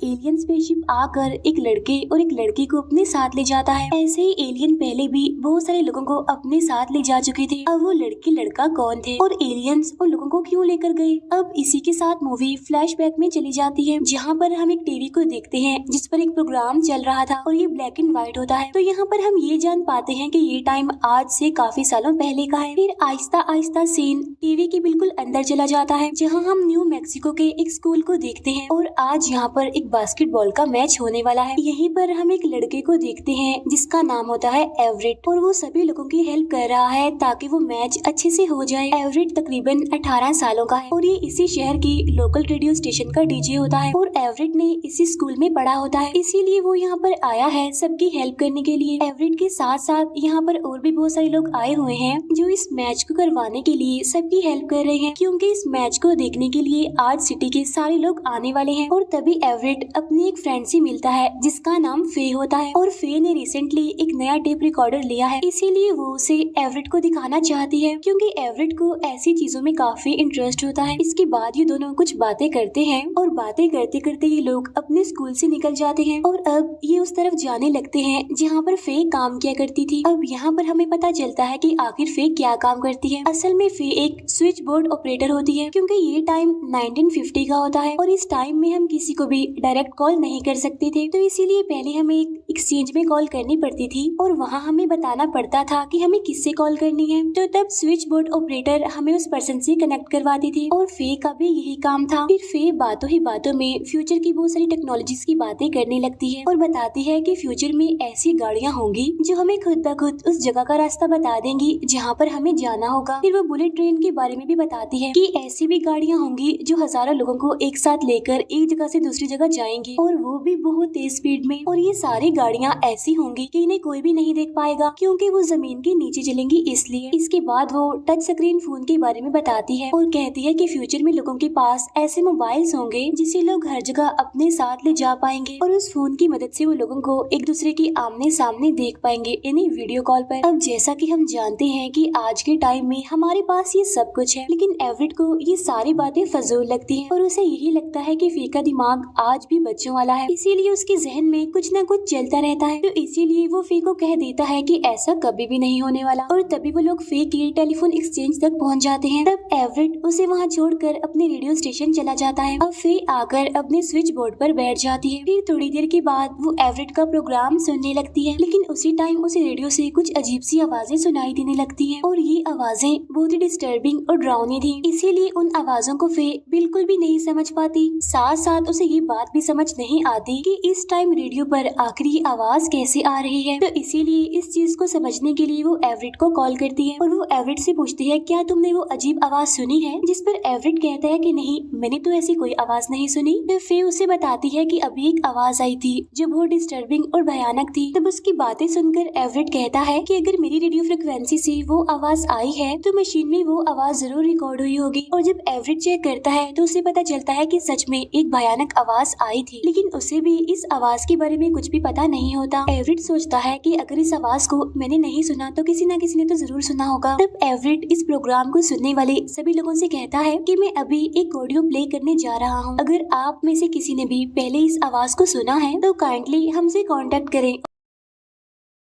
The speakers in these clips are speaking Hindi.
एलियन स्पेसशिप आकर एक लड़के और एक लड़की को अपने साथ ले जाता है। ऐसे ही एलियन पहले भी बहुत सारे लोगों को अपने साथ ले जा चुके थे। अब वो लड़की लड़का कौन थे और एलियंस उन लोगों को क्यों लेकर गए। अब इसी के साथ मूवी फ्लैशबैक में चली जाती है, जहाँ पर हम एक टीवी को देखते हैं जिस पर एक प्रोग्राम चल रहा था और ये ब्लैक एंड व्हाइट होता है। तो यहाँ पर हम ये जान पाते हैं कि ये टाइम आज से काफी सालों पहले का है। फिर आहिस्ता आहिस्ता सीन टीवी के बिल्कुल अंदर चला जाता है, जहाँ हम न्यू मैक्सिको के एक स्कूल को देखते हैं और आज यहाँ पर एक बास्केटबॉल का मैच होने वाला है। यहीं पर हम एक लड़के को देखते हैं जिसका नाम होता है एवरेट और वो सभी लोगों की हेल्प कर रहा है ताकि वो मैच अच्छे से हो जाए। एवरेट तकरीबन 18 सालों का है और ये इसी शहर की लोकल रेडियो स्टेशन का डीजे होता है और एवरेट ने इसी स्कूल में पढ़ा होता है, इसीलिए वो यहाँ पर आया है सबकी हेल्प करने के लिए। एवरेट के साथ साथ यहाँ पर और भी बहुत सारे लोग आए हुए हैं जो इस मैच को करवाने के लिए सबकी हेल्प कर रहे हैं, क्योंकि इस मैच को देखने के लिए आज सिटी के सारे लोग आने वाले हैं। और तभी एवरेट अपनी एक फ्रेंड से मिलता है जिसका नाम फे होता है और फे ने रिसेंटली एक नया टेप रिकॉर्डर लिया है, इसीलिए वो उसे एवरेट को दिखाना चाहती है, क्योंकि एवरेट को ऐसी चीजों में काफी इंटरेस्ट होता है। इसके बाद ये दोनों कुछ बातें करते हैं और बातें करते करते ये लोग अपने स्कूल से निकल जाते हैं और अब ये उस तरफ जाने लगते हैं जहाँ पर फे काम किया करती थी। अब यहाँ पर हमें पता चलता है कि आखिर फे क्या काम करती है। असल में फे एक स्विच बोर्ड ऑपरेटर होती है, क्योंकि ये टाइम 1950 का होता है और इस टाइम में हम किसी को भी डायरेक्ट कॉल नहीं कर सकते थे, तो इसीलिए पहले हमें एक एक्सचेंज में कॉल करनी पड़ती थी और वहाँ हमें बताना पड़ता था कि हमें किससे कॉल करनी है। तो तब स्विच बोर्ड ऑपरेटर हमें उस पर्सन से कनेक्ट करवाती थी और फे का भी यही काम था। फिर फे बातों ही बातों में फ्यूचर की बहुत सारी टेक्नोलॉजीज की बातें करने लगती है और बताती है कि फ्यूचर में ऐसी गाड़ियाँ होंगी जो हमें खुद ब खुद उस जगह का रास्ता बता देंगी जहाँ पर हमें जाना होगा। फिर वो बुलेट ट्रेन के बारे में भी बताती है कि ऐसी भी गाड़ियाँ होंगी जो हजारों लोगों को एक साथ लेकर एक जगह से दूसरी जगह जाएंगी और वो भी बहुत तेज स्पीड में। और ये सारी गाड़ियाँ ऐसी होंगी कि इन्हें कोई भी नहीं देख पाएगा, क्योंकि वो जमीन के नीचे चलेंगी इसलिए। इसके बाद वो टच स्क्रीन फोन के बारे में बताती है और कहती है कि फ्यूचर में लोगों के पास ऐसे मोबाइल्स होंगे जिसे लोग हर जगह अपने साथ ले जा पाएंगे और उस फोन की मदद से वो लोगों को एक दूसरे की आमने सामने देख पाएंगे, यानी वीडियो कॉल पर। अब जैसा कि हम जानते हैं कि आज के टाइम में हमारे पास ये सब कुछ है, लेकिन एवरेट को ये सारी बातें फजूल लगती हैं और उसे यही लगता है कि फे का दिमाग आज भी बच्चों वाला है, इसीलिए उसके जहन में कुछ न कुछ चलता रहता है। तो इसीलिए वो फे को कह देता है कि ऐसा कभी भी नहीं होने वाला और तभी वो लोग फे के टेलीफोन एक्सचेंज तक पहुंच जाते हैं। तब एवरेट उसे वहां छोड़कर अपने रेडियो स्टेशन चला जाता है। अब फे आकर अपने स्विच बोर्ड पर बैठ जाती है। फिर थोड़ी देर के बाद वो एवरेट का प्रोग्राम सुनने लगती है, लेकिन उसी टाइम उसे रेडियो से कुछ अजीब सी आवाजें सुनाई देने लगती हैं और ये आवाजें बहुत ही डिस्टर्बिंग और डरावनी थी, इसीलिए उन आवाजों को फे बिल्कुल भी नहीं समझ पाती। साथ साथ उसे ये बात भी समझ नहीं आती कि इस टाइम रेडियो पर आखिरी आवाज कैसे आ रही है। तो इसीलिए इस चीज को समझने के लिए वो एवरेट को कॉल करती है और वो एवरेट से पूछती है, क्या तुमने वो अजीब आवाज सुनी है? जिस पर एवरेट कहता है कि नहीं, मैंने तो ऐसी कोई आवाज नहीं सुनी। तो फे उसे बताती है कि अभी एक आवाज आई थी जो बहुत डिस्टर्बिंग और भयानक थी। तब उसकी बातें सुनकर एवरेट कहता है कि अगर मेरी रेडियो फ्रिक्वेंसी से वो आवाज आई है तो मशीन में वो आवाज जरूर रिकॉर्ड हुई होगी। और जब एवरेट चेक करता है तो उसे पता चलता है कि सच में एक भयानक आवाज आई थी, लेकिन उसे भी इस आवाज के बारे में कुछ भी पता नहीं होता। एवरेट सोचता है कि अगर इस आवाज को मैंने नहीं सुना तो किसी न किसी ने तो जरूर सुना होगा। तब एवरेट इस प्रोग्राम को सुनने वाले सभी लोगों से कहता है कि मैं अभी एक ऑडियो प्ले करने जा रहा हूँ। अगर आप में से किसी ने भी पहले इस आवाज को सुना है तो काइंडली हमसे कांटेक्ट करें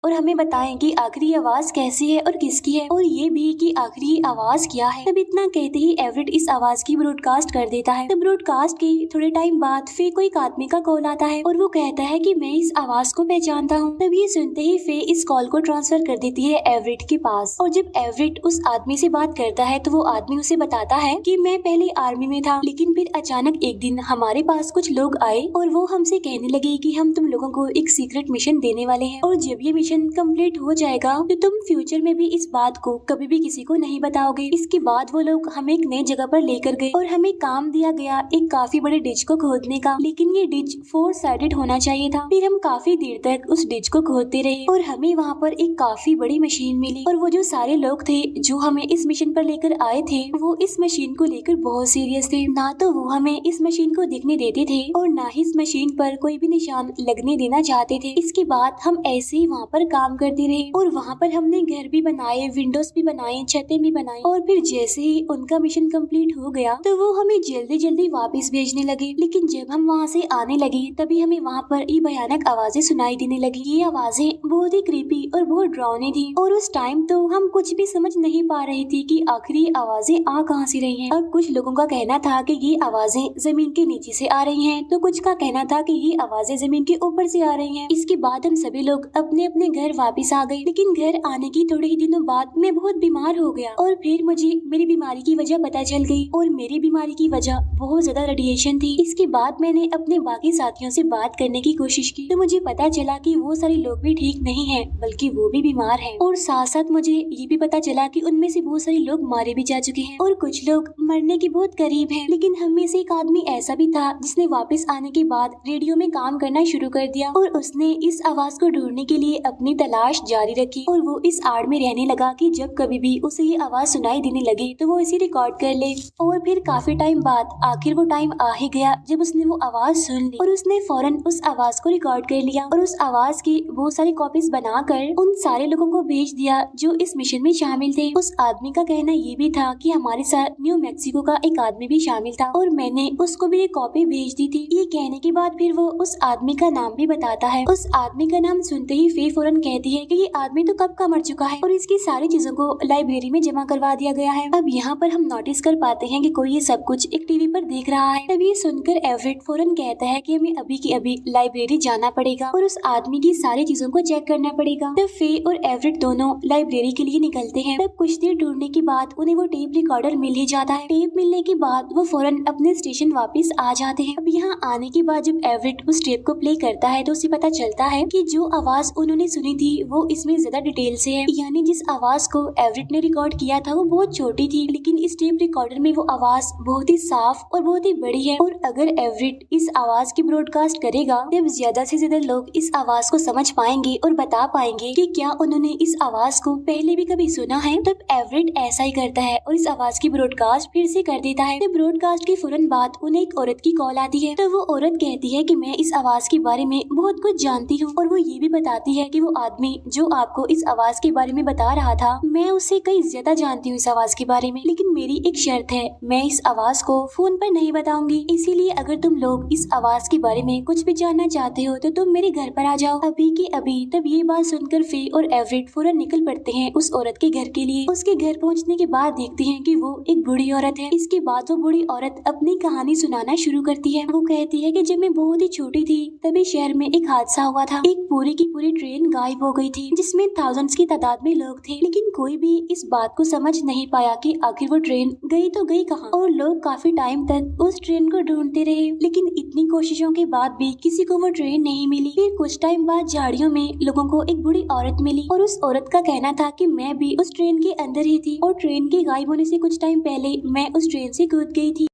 और हमें बताएं कि आखिरी आवाज कैसी है और किसकी है, और ये भी कि आखिरी आवाज क्या है। तब इतना कहते ही एवरेट इस आवाज की ब्रॉडकास्ट कर देता है। तब ब्रॉडकास्ट के थोड़े टाइम बाद फे को एक आदमी का कॉल आता है और वो कहता है कि मैं इस आवाज को पहचानता हूँ। तब ये सुनते ही फे इस कॉल को ट्रांसफर कर देती है एवरेट के पास और जब एवरेट उस आदमी से बात करता है तो वो आदमी उसे बताता है कि मैं पहले आर्मी में था, लेकिन फिर अचानक एक दिन हमारे पास कुछ लोग आए और वो हमसे कहने लगे कि हम तुम लोगों को एक सीक्रेट मिशन देने वाले हैं और जब ये मिशन कंप्लीट हो जाएगा तो तुम फ्यूचर में भी इस बात को कभी भी किसी को नहीं बताओगे। इसके बाद वो लोग हमें एक नई जगह पर लेकर गए और हमें काम दिया गया एक काफी बड़े डिश को खोदने का, लेकिन ये डिश 4 साइडेड होना चाहिए था। फिर हम काफी देर तक उस डिश को खोदते रहे और हमें वहाँ पर एक काफी बड़ी मशीन मिली और वो जो सारे लोग थे जो हमें इस मिशन पर लेकर आए थे वो इस मशीन को लेकर बहुत सीरियस थे। ना तो वो हमें इस मशीन को देखने देते थे और ना ही इस मशीन पर कोई भी निशान लगने देना चाहते थे। इसके बाद हम ऐसे ही वहाँ पर पर काम करते रहे और वहाँ पर हमने घर भी बनाए, विंडोज भी बनाए, छतें भी बनाई और फिर जैसे ही उनका मिशन कंप्लीट हो गया तो वो हमें जल्दी जल्दी वापस भेजने लगे। लेकिन जब हम वहाँ से आने लगे तभी हमें वहाँ पर ये भयानक आवाजें सुनाई देने लगी। ये आवाजें बहुत ही क्रीपी और बहुत डरावनी थी और उस टाइम तो हम कुछ भी समझ नहीं पा रही थी कि आखिर ये आवाजें आ कहाँ से रही हैं। अब कुछ लोगों का कहना था कि ये आवाजें जमीन के नीचे से आ रही हैं, तो कुछ का कहना था कि ये आवाजें जमीन के ऊपर से आ रही हैं। इसके बाद हम सभी लोग अपने अपने घर वापस आ गए। लेकिन घर आने की थोड़े ही दिनों बाद मैं बहुत बीमार हो गया और फिर मुझे मेरी बीमारी की वजह पता चल गई और मेरी बीमारी की वजह बहुत ज्यादा रेडिएशन थी। इसके बाद मैंने अपने बाकी साथियों से बात करने की कोशिश की तो मुझे पता चला कि वो सारे लोग भी ठीक नहीं हैं, बल्कि वो भी बीमार हैं। और साथ साथ मुझे ये भी पता चला कि उनमें से बहुत सारे लोग मारे भी जा चुके हैं और कुछ लोग मरने के बहुत करीब हैं। लेकिन हम में से एक आदमी ऐसा भी था जिसने वापस आने के बाद रेडियो में काम करना शुरू कर दिया और उसने इस आवाज को ढूंढने के लिए अपनी तलाश जारी रखी और वो इस आड़ में रहने लगा कि जब कभी भी उसे ये आवाज सुनाई देने लगे तो वो इसे रिकॉर्ड कर ले। और फिर काफी टाइम बाद आखिर वो टाइम आ ही गया जब उसने वो आवाज सुन ली और उसने फौरन उस आवाज को रिकॉर्ड कर लिया और उस आवाज की बहुत सारी कॉपीज बनाकर उन सारे लोगों को भेज दिया जो इस मिशन में शामिल थे। उस आदमी का कहना ये भी था कि हमारे साथ न्यू मैक्सिको का एक आदमी भी शामिल था और मैंने उसको भी एक कॉपी भेज दी थी। ये कहने के बाद फिर वो उस आदमी का नाम भी बताता है। उस आदमी का नाम सुनते ही फे फौरन कहती है कि ये आदमी तो कब का मर चुका है और इसकी सारी चीजों को लाइब्रेरी में जमा करवा दिया गया है। अब यहाँ पर हम नोटिस कर पाते हैं कि कोई ये सब कुछ एक टीवी पर देख रहा है। तब ये सुनकर एवरेट फौरन कहता है कि हमें अभी की अभी लाइब्रेरी जाना पड़ेगा और उस आदमी की सारी चीजों को चेक करना पड़ेगा। तब फे और एवरेट दोनों लाइब्रेरी के लिए निकलते हैं। तब कुछ देर ढूंढने के बाद उन्हें वो टेप रिकॉर्डर मिल ही जाता है। टेप मिलने के बाद वो फौरन अपने स्टेशन वापस आ जाते हैं। अब यहाँ आने के बाद जब एवरेट उस टेप को प्ले करता है तो उसे पता चलता है कि जो आवाज उन्होंने सुनी थी वो इसमें ज्यादा डिटेल से है। यानी जिस आवाज को एवरेट ने रिकॉर्ड किया था वो बहुत छोटी थी, लेकिन इस टेप रिकॉर्डर में वो आवाज बहुत ही साफ और बहुत ही बड़ी है। और अगर एवरेट इस आवाज की ब्रॉडकास्ट करेगा तब ज्यादा से ज्यादा लोग इस आवाज को समझ पाएंगे और बता पाएंगे कि क्या उन्होंने इस आवाज को पहले भी कभी सुना है। तब एवरेट ऐसा ही करता है और इस आवाज की ब्रॉडकास्ट फिर से कर देता है। ब्रॉडकास्ट के फौरन बाद उन्हें एक औरत की कॉल आती है। तो वो औरत कहती है कि मैं इस आवाज के बारे में बहुत कुछ जानती हूँ और वो ये भी बताती है कि वो आदमी जो आपको इस आवाज के बारे में बता रहा था मैं उससे कई ज्यादा जानती हूँ इस आवाज के बारे में, लेकिन मेरी एक शर्त है, मैं इस आवाज को फोन पर नहीं बताऊंगी। इसीलिए अगर तुम लोग इस आवाज के बारे में कुछ भी जानना चाहते हो तो तुम मेरे घर पर आ जाओ अभी के अभी। तब ये बात सुनकर फे और एवरेट फौरन निकल पड़ते हैं उस औरत के घर के लिए। उसके घर पहुँचने के बाद देखते हैं कि वो एक बूढ़ी औरत है। इसके बाद वो बूढ़ी औरत अपनी कहानी सुनाना शुरू करती है। वो कहती है कि जब मैं बहुत ही छोटी थी तभी शहर में एक हादसा हुआ था। एक पूरी की पूरी ट्रेन गायब हो गई थी जिसमें थाउजेंड्स की तादाद में लोग थे, लेकिन कोई भी इस बात को समझ नहीं पाया कि आखिर वो ट्रेन गई तो गई कहाँ। और लोग काफी टाइम तक उस ट्रेन को ढूंढते रहे, लेकिन इतनी कोशिशों के बाद भी किसी को वो ट्रेन नहीं मिली। फिर कुछ टाइम बाद झाड़ियों में लोगों को एक बूढ़ी औरत मिली और उस औरत का कहना था कि मैं भी उस ट्रेन के अंदर ही थी और ट्रेन के गायब होने से कुछ टाइम पहले मैं उस ट्रेन से कूद गई थी।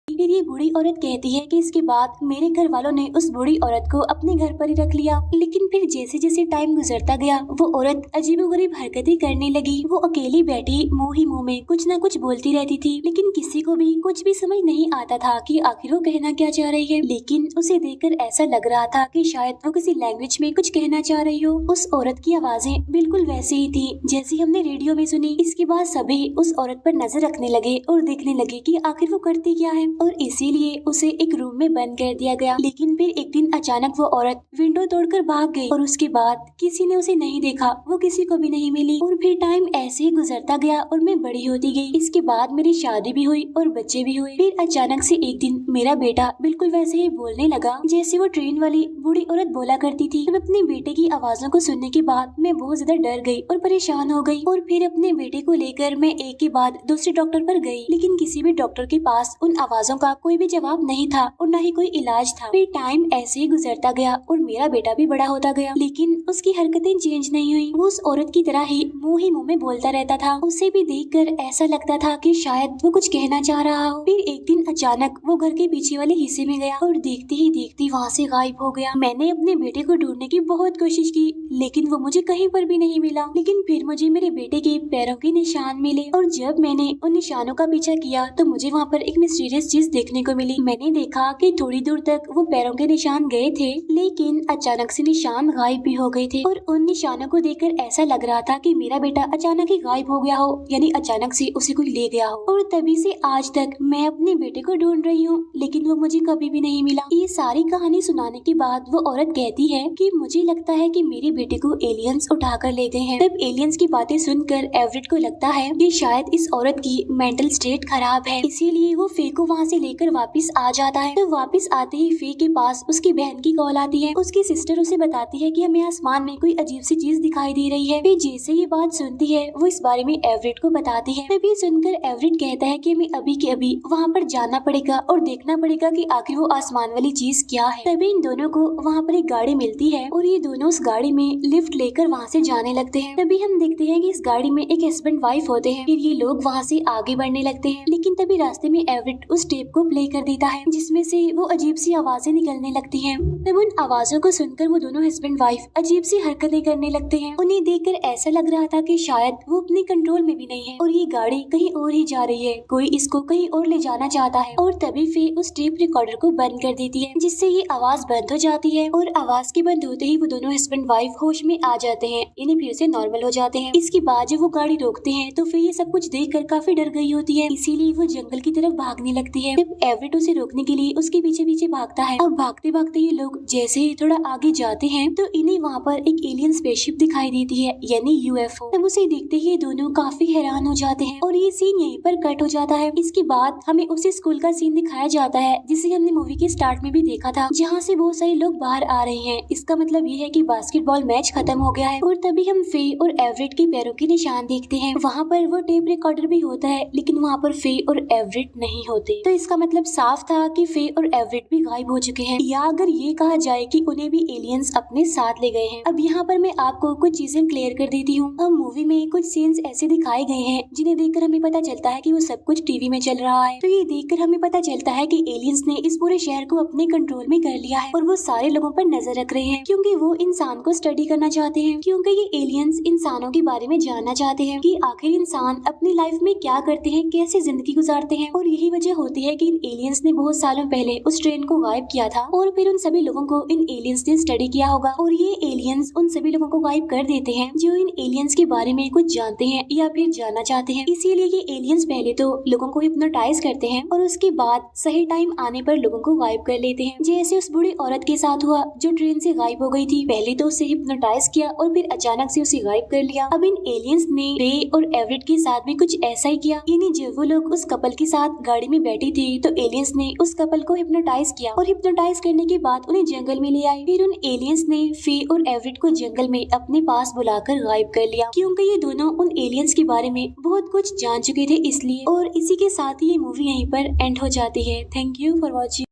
फिर ये बूढ़ी औरत कहती है कि इसके बाद मेरे घर वालों ने उस बूढ़ी औरत को अपने घर पर ही रख लिया, लेकिन फिर जैसे जैसे टाइम गुजरता गया वो औरत अजीबोगरीब हरकतें करने लगी। वो अकेली बैठी मुंह ही मुंह में कुछ न कुछ बोलती रहती थी, लेकिन किसी को भी कुछ भी समझ नहीं आता था कि आखिर वो कहना क्या चाह रही है। लेकिन उसे देखकर ऐसा लग रहा था कि शायद वो किसी लैंग्वेज में कुछ कहना चाह रही हो। उस औरत की आवाजें बिल्कुल वैसी ही थी जैसी हमने रेडियो में सुनी। इसके बाद सभी उस औरत पर नजर रखने लगे और देखने लगे कि आखिर वो करती क्या है, और इसीलिए उसे एक रूम में बंद कर दिया गया। लेकिन फिर एक दिन अचानक वो औरत विंडो तोड़कर भाग गई और उसके बाद किसी ने उसे नहीं देखा, वो किसी को भी नहीं मिली। और फिर टाइम ऐसे ही गुजरता गया और मैं बड़ी होती गई। इसके बाद मेरी शादी भी हुई और बच्चे भी हुए। फिर अचानक से एक दिन मेरा बेटा बिल्कुल वैसे ही बोलने लगा जैसे वो ट्रेन वाली बूढ़ी औरत बोला करती थी। तब अपने बेटे की आवाजों को सुनने के बाद मैं बहुत ज्यादा डर गई और परेशान हो गई। और फिर अपने बेटे को लेकर मैं एक के बाद दूसरे डॉक्टर पर गई, लेकिन किसी भी डॉक्टर के पास उन आवाजों का कोई भी जवाब नहीं था और न ही कोई इलाज था। फिर टाइम ऐसे ही गुजरता गया और मेरा बेटा भी बड़ा होता गया, लेकिन उसकी हरकतें चेंज नहीं हुई। वो उस औरत की तरह ही मुंह में बोलता रहता था। उसे भी देखकर ऐसा लगता था कि शायद वो कुछ कहना चाह रहा हो। फिर एक दिन अचानक वो घर के पीछे वाले हिस्से में गया और देखते ही देखते वहाँ से गायब हो गया। मैंने अपने बेटे को ढूंढने की बहुत कोशिश की, लेकिन वो मुझे कहीं पर भी नहीं मिला। लेकिन फिर मुझे मेरे बेटे के पैरों के निशान मिले और जब मैंने उन निशानों का पीछा किया तो मुझे वहाँ पर एक मिस्टीरियस चीज चीज देखने को मिली। मैंने देखा कि थोड़ी दूर तक वो पैरों के निशान गए थे, लेकिन अचानक से निशान गायब भी हो गए थे और उन निशानों को देखकर ऐसा लग रहा था कि मेरा बेटा अचानक ही गायब हो गया हो, यानी अचानक से उसे कोई ले गया हो। और तभी से आज तक मैं अपने बेटे को ढूंढ रही हूँ, लेकिन वो मुझे कभी भी नहीं मिला। ये सारी कहानी सुनाने के बाद वो औरत कहती है कि मुझे लगता है कि मेरे बेटे को एलियंस उठा कर ले गए हैं। तब एलियंस की बातें सुनकर एवरेट को लगता है कि शायद इस औरत की मेंटल स्टेट खराब है, इसीलिए वो फे को वहाँ से लेकर वापस आ जाता है। तो वापस आते ही फे के पास उसकी बहन की कॉल आती है। उसकी सिस्टर उसे बताती है कि हमें आसमान में कोई अजीब सी चीज दिखाई दे रही है। फे जैसे ये बात सुनती है वो इस बारे में एवरेट को बताती है। तभी सुनकर एवरेट कहता है कि हमें अभी के अभी वहाँ पर जाना पड़ेगा और देखना पड़ेगा कि आखिर वो आसमान वाली चीज क्या है। तभी इन दोनों को वहाँ पर एक गाड़ी मिलती है और ये दोनों उस गाड़ी में लिफ्ट लेकर वहाँ से जाने लगते हैं। तभी हम देखते हैं कि इस गाड़ी में एक हस्बैंड वाइफ होते हैं। फिर ये लोग वहाँ से आगे बढ़ने लगते हैं, लेकिन तभी रास्ते में एवरेट उस टेप को प्ले कर देता है जिसमें से वो अजीब सी आवाजें निकलने लगती हैं। तब उन आवाजों को सुनकर वो दोनों हस्बैंड वाइफ अजीब सी हरकतें करने लगते हैं। उन्हें देखकर ऐसा लग रहा था कि शायद वो अपने कंट्रोल में भी नहीं है और ये गाड़ी कहीं और ही जा रही है, कोई इसको कहीं और ले जाना चाहता है। और तभी फे उस टेप रिकॉर्डर को बंद कर देती है, जिससे ये आवाज बंद हो जाती है और आवाज के बंद होते ही वो दोनों हस्बैंड वाइफ होश में आ जाते हैं, यानी फिर से नॉर्मल हो जाते हैं। इसके बाद जब वो गाड़ी रोकते हैं तो फिर ये सब कुछ देखकर काफी डर गई होती है, इसीलिए वो जंगल की तरफ भागने लगती है। जब एवरेट उसे रोकने के लिए उसके पीछे पीछे भागता है। अब भागते भागते ये लोग जैसे ही थोड़ा आगे जाते हैं तो इन्हें वहाँ पर एक एलियन स्पेसशिप दिखाई देती है, यानी यूएफओ। तब उसे देखते ही ये दोनों काफी हैरान हो जाते हैं और ये सीन यहीं पर कट हो जाता है। इसके बाद हमें उसी स्कूल का सीन दिखाया जाता है जिसे हमने मूवी के स्टार्ट में भी देखा था, जहाँ से बहुत सारे लोग बाहर आ रहे हैं। इसका मतलब ये है कि बास्केटबॉल मैच खत्म हो गया है। और तभी हम फे और एवरेट के पैरों के निशान देखते हैं। वहाँ पर वो टेप रिकॉर्डर भी होता है, लेकिन वहाँ पर फे और एवरेट नहीं होते। तो इसका मतलब साफ था कि फे और एवरेट भी गायब हो चुके हैं, या अगर ये कहा जाए कि उन्हें भी एलियंस अपने साथ ले गए हैं। अब यहाँ पर मैं आपको कुछ चीजें क्लियर कर देती हूँ। अब मूवी में कुछ सीन्स ऐसे दिखाए गए हैं जिन्हें देखकर हमें पता चलता है कि वो सब कुछ टीवी में चल रहा है। तो ये देखकर हमें पता चलता है कि एलियंस ने इस पूरे शहर को अपने कंट्रोल में कर लिया है और वो सारे लोगों पर नजर रख रहे हैं, क्योंकि वो इंसान को स्टडी करना चाहते हैं। क्योंकि ये एलियंस इंसानों के बारे में जानना चाहते हैं कि आखिर इंसान अपनी लाइफ में क्या करते हैं, कैसे जिंदगी गुजारते हैं। और यही वजह होती है कि इन एलियंस ने बहुत सालों पहले उस ट्रेन को गायब किया था और फिर उन सभी लोगों को इन एलियंस ने स्टडी किया होगा और ये एलियंस उन सभी लोगों को गायब कर देते हैं जो इन एलियंस के बारे में कुछ जानते हैं या फिर जानना चाहते हैं। इसीलिए ये एलियंस पहले तो लोगों को हिप्नोटाइज करते हैं और उसके बाद सही टाइम आने पर लोगों को गायब कर लेते हैं, जैसे उस बूढ़ी औरत के साथ हुआ जो ट्रेन से गायब हो गई थी। पहले तो उसे हिप्नोटाइज किया और फिर अचानक से उसे गायब कर लिया। अब इन एलियंस ने रे और एवरेट के साथ भी कुछ ऐसा ही किया, यानी जब वो लोग उस कपल के साथ गाड़ी में बैठी थी तो एलियंस ने उस कपल को हिप्नोटाइज किया और हिप्नोटाइज करने के बाद उन्हें जंगल में ले आए। फिर उन एलियंस ने फे और एवरेट को जंगल में अपने पास बुलाकर गायब कर लिया, क्योंकि ये दोनों उन एलियंस के बारे में बहुत कुछ जान चुके थे इसलिए। और इसी के साथ ही ये मूवी यहीं पर एंड हो जाती है। Thank you for watching.